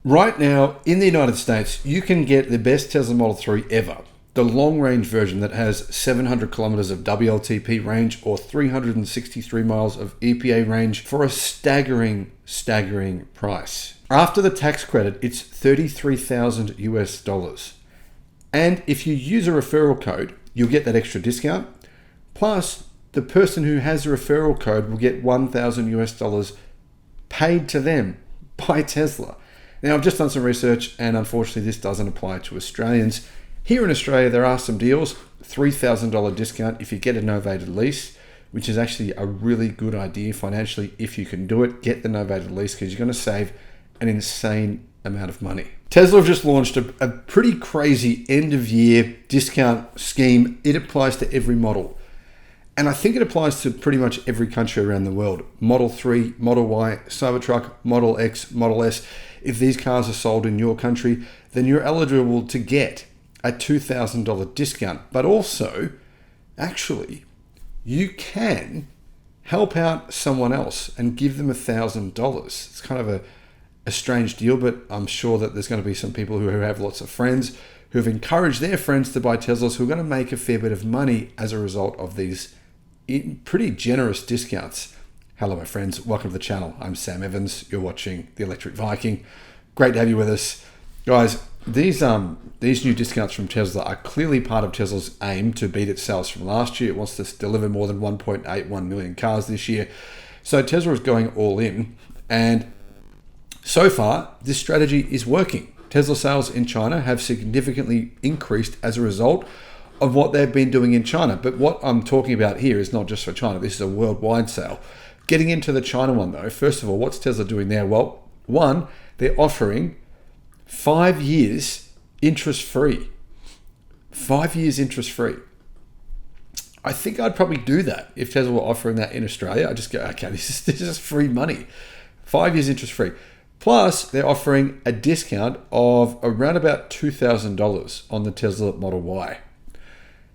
Right now, in the United States, you can get the best Tesla Model 3 ever. The long-range version that has 700 kilometers of WLTP range or 363 miles of EPA range for a staggering price. After the tax credit, it's $33,000 US. And if you use a referral code, you'll get that extra discount. Plus, the person who has a referral code will get $1,000 US paid to them by Tesla. Now, I've just done some research, and unfortunately, this doesn't apply to Australians. Here in Australia, there are some deals. $3,000 discount if you get a novated lease, which is actually a really good idea financially. If you can do it, get the novated lease because you're going to save an insane amount of money. Tesla have just launched a pretty crazy end-of-year discount scheme. It applies to every model. And I think it applies to pretty much every country around the world. Model 3, Model Y, Cybertruck, Model X, Model S. If these cars are sold in your country, then you're eligible to get a $2,000 discount. But also, actually, you can help out someone else and give them $1,000. It's kind of a strange deal, but I'm sure that there's going to be some people who have lots of friends who have encouraged their friends to buy Teslas who are going to make a fair bit of money as a result of these pretty generous discounts. Hello, my friends. Welcome to the channel. I'm Sam Evans. You're watching the Electric Viking. Great to have you with us. Guys, these new discounts from Tesla are clearly part of Tesla's aim to beat its sales from last year. It wants to deliver more than 1.81 million cars this year. So Tesla is going all in. And so far, this strategy is working. Tesla sales in China have significantly increased as a result of what they've been doing in China. But what I'm talking about here is not just for China. This is a worldwide sale. Getting into the China one though, first of all, what's Tesla doing there? Well, one, they're offering 5 years interest-free. 5 years interest-free. I think I'd probably do that if Tesla were offering that in Australia. I'd just go, okay, this is free money. 5 years interest-free. Plus, they're offering a discount of around about $2,000 on the Tesla Model Y.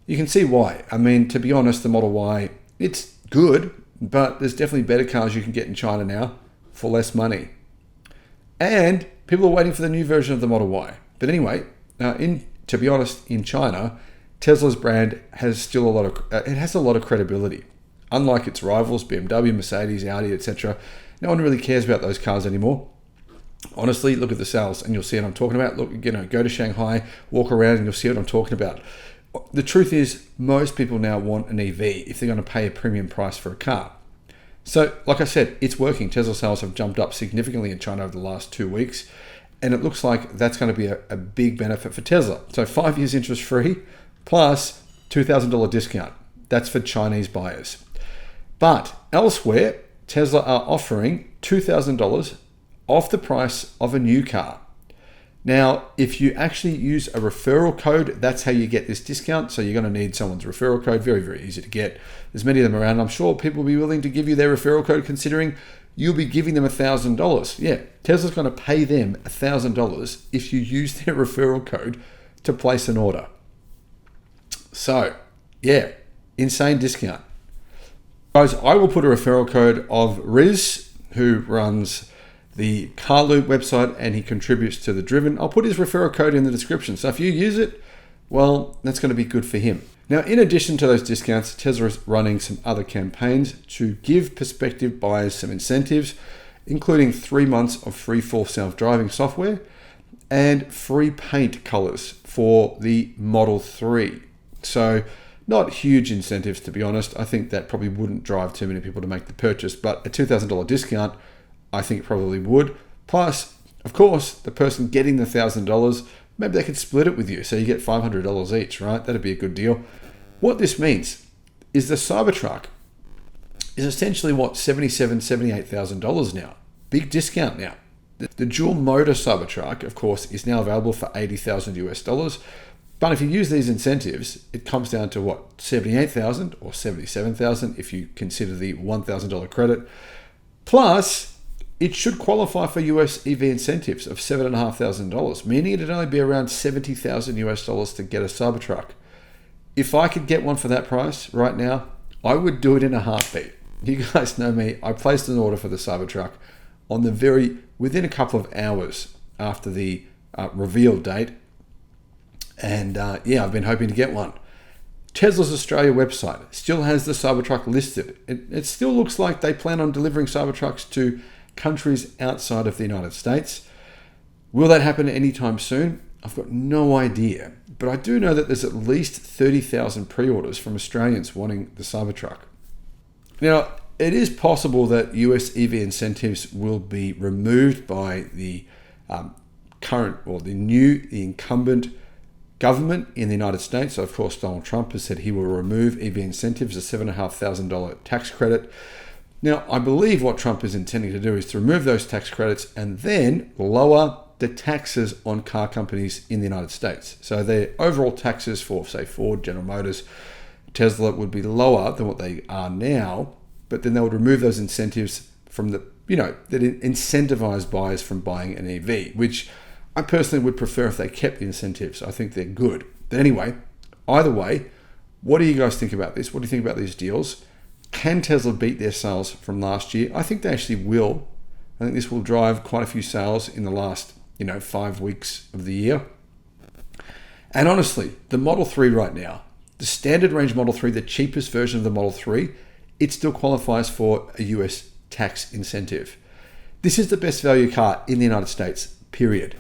You can see why. I mean, to be honest, the Model Y, it's good, but there's definitely better cars you can get in China now for less money. And people are waiting for the new version of the Model Y. But anyway, to be honest, in China, Tesla's brand has still a lot of credibility. Unlike its rivals, BMW, Mercedes, Audi, etc., no one really cares about those cars anymore. Honestly, look at the sales and you'll see what I'm talking about. Look, go to Shanghai, walk around and you'll see what I'm talking about. The truth is, most people now want an EV if they're going to pay a premium price for a car. So, like I said, it's working. Tesla sales have jumped up significantly in China over the last 2 weeks, and it looks like that's going to be a big benefit for Tesla. So 5 years interest-free plus $2,000 discount. That's for Chinese buyers. But elsewhere, Tesla are offering $2,000 off the price of a new car. Now, if you actually use a referral code, that's how you get this discount. So you're going to need someone's referral code. Very, very easy to get. There's many of them around. I'm sure people will be willing to give you their referral code considering you'll be giving them $1,000. Yeah, Tesla's going to pay them $1,000 if you use their referral code to place an order. So, yeah, insane discount. Guys, I will put a referral code of Riz, who runs the Car Loop website and he contributes to the Driven. I'll put his referral code in the description. So if you use it, well, that's going to be good for him. Now, in addition to those discounts, Tesla is running some other campaigns to give prospective buyers some incentives, including 3 months of free full self-driving software and free paint colors for the Model 3. So not huge incentives, to be honest. I think that probably wouldn't drive too many people to make the purchase, but a $2,000 discount, I think it probably would. Plus, of course, the person getting the $1,000, maybe they could split it with you. So you get $500 each, right? That'd be a good deal. What this means is the Cybertruck is essentially $77,000, $78,000 now. Big discount now. The dual motor Cybertruck, of course, is now available for $80,000 US. But if you use these incentives, it comes down to $78,000 or $77,000 if you consider the $1,000 credit. Plus, it should qualify for US EV incentives of $7,500, meaning it'd only be around $70,000 US to get a Cybertruck. If I could get one for that price right now, I would do it in a heartbeat. You guys know me. I placed an order for the Cybertruck within a couple of hours. after the reveal date. And yeah, I've been hoping to get one. Tesla's Australia website still has the Cybertruck listed. It still looks like they plan on delivering Cybertrucks to countries outside of the United States. Will that happen anytime soon? I've got no idea. But I do know that there's at least 30,000 pre-orders from Australians wanting the Cybertruck. Now, it is possible that US EV incentives will be removed by the the incumbent government in the United States. So of course, Donald Trump has said he will remove EV incentives, a $7,500 tax credit. Now, I believe what Trump is intending to do is to remove those tax credits and then lower the taxes on car companies in the United States. So their overall taxes for, say, Ford, General Motors, Tesla would be lower than what they are now, but then they would remove those incentives from that incentivize buyers from buying an EV, which I personally would prefer if they kept the incentives. I think they're good. But anyway, either way, what do you guys think about this? What do you think about these deals? Can Tesla beat their sales from last year? I think they actually will. I think this will drive quite a few sales in the last 5 weeks of the year. And honestly, the Model 3 right now, the standard range Model 3, the cheapest version of the Model 3, it still qualifies for a US tax incentive. This is the best value car in the United States, period.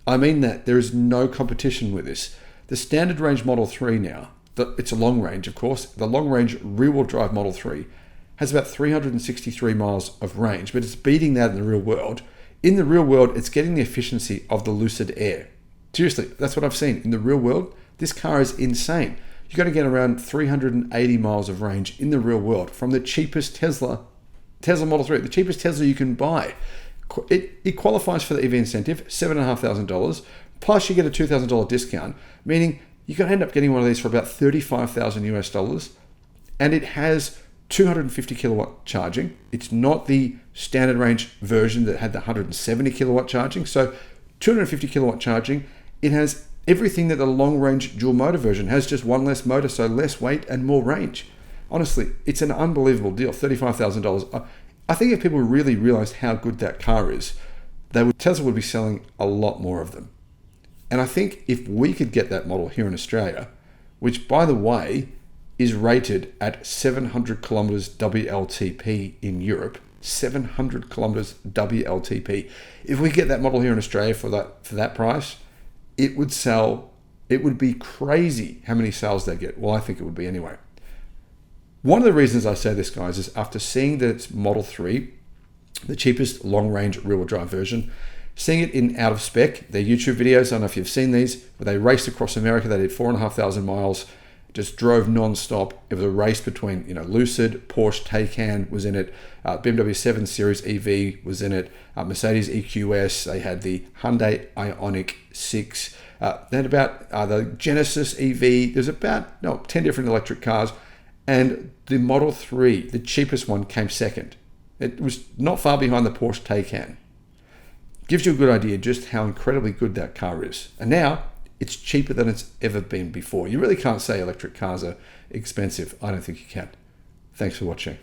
I mean that there is no competition with this. The standard range Model 3 now, it's a long range, of course. The long range rear-wheel drive Model 3 has about 363 miles of range, but it's beating that in the real world. In the real world, it's getting the efficiency of the Lucid Air. Seriously, that's what I've seen. In the real world, this car is insane. You've got to get around 380 miles of range in the real world from the cheapest Tesla Model 3, the cheapest Tesla you can buy. It qualifies for the EV incentive, $7,500, plus you get a $2,000 discount, meaning you can end up getting one of these for about $35,000 US, and it has 250 kilowatt charging. It's not the standard range version that had the 170 kilowatt charging. So 250 kilowatt charging. It has everything that the long range dual motor version has, just one less motor, so less weight and more range. Honestly, it's an unbelievable deal, $35,000. I think if people really realized how good that car is, Tesla would be selling a lot more of them. And I think if we could get that model here in Australia, which by the way is rated at 700 kilometers WLTP in Europe, 700 kilometers WLTP. If we get that model here in Australia for that price, it would be crazy how many sales they get. Well, I think it would be anyway. One of the reasons I say this, guys, is after seeing that it's Model 3, the cheapest long-range rear-wheel drive version, seeing it in out of spec, their YouTube videos, I don't know if you've seen these, where they raced across America, they did 4,500 miles, just drove non-stop. It was a race between, Lucid, Porsche Taycan was in it, BMW 7 Series EV was in it, Mercedes EQS, they had the Hyundai Ioniq 6, they had about the Genesis EV, there's about 10 different electric cars, and the Model 3, the cheapest one, came second. It was not far behind the Porsche Taycan. Gives you a good idea just how incredibly good that car is. And now, it's cheaper than it's ever been before. You really can't say electric cars are expensive. I don't think you can. Thanks for watching.